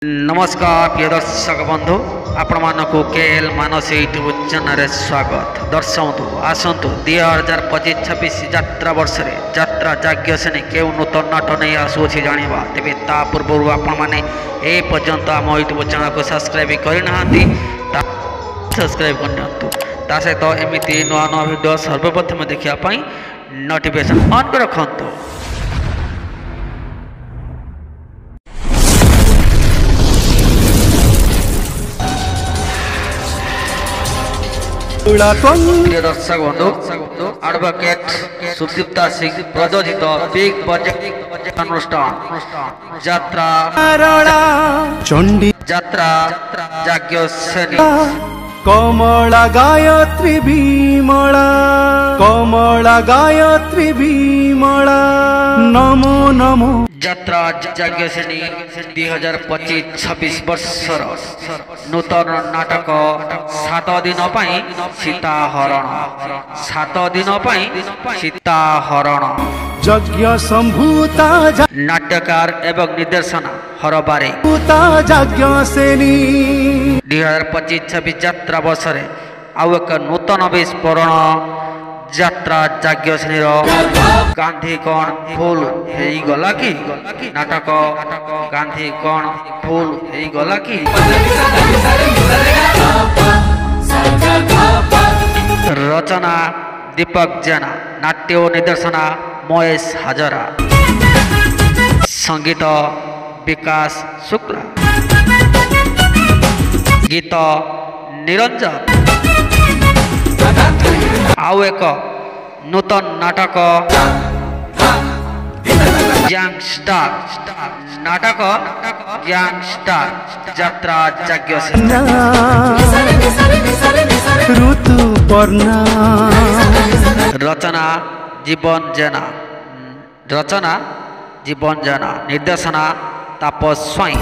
नमस्कार प्रिय दर्शक बंधु आपण मानक केएल मानस यूट्यूब चैनल स्वागत। दर्शक आसतु 2025-26 यात्रा वर्ष यात्रा यज्ञ श्रेणी क्यों नूतन नाट नहीं आसुच्छी जाना तेज ता पूर्व आपण मैंने ए पर्यंत आम यूट्यूब चैनल को सब्सक्राइब करना सब्सक्राइब करनी सहित एमती नुआ नुआ भिड सर्वप्रथम देखापी नोटिफिकेशन ऑन कर रखु। प्रिय दर्शक बंधु एडवोकेट सुदीप्ता सिंह प्रयोजित बिग बजेट अनुष्ठान यात्रा यात्रा यज्ञ श्रेणी कमला गायत्री विमला कमला गायत्री विमला नमो नमो यात्रा यज्ञ श्रेणी 2025-26 वर्षर नूतन नाटक 7 दिन सीताहरण 7 दिन सीताहरण यज्ञ संभूता नाट्यकार एवं निर्देशन हरबारे यज्ञ श्रेणी 2025-26 यात्रा वर्ष आउ एक नूतन विस्फोरण यात्रा यज्ञ श्रेणी गांधी कौन फूल हो गला कि नाटक गांधी कौन फूल हो गला कि रचना दीपक जेना नाट्य निर्देशना महेश हजरा संगीत विकास शुक्ला गीत निरंजन आउ एक नूतन नाटक गैंगस्टर नाटक गैंगस्टर यात्रा यज्ञ ऋतु पर्णा रचना जीवन जेना निर्देशना तापस स्वाई।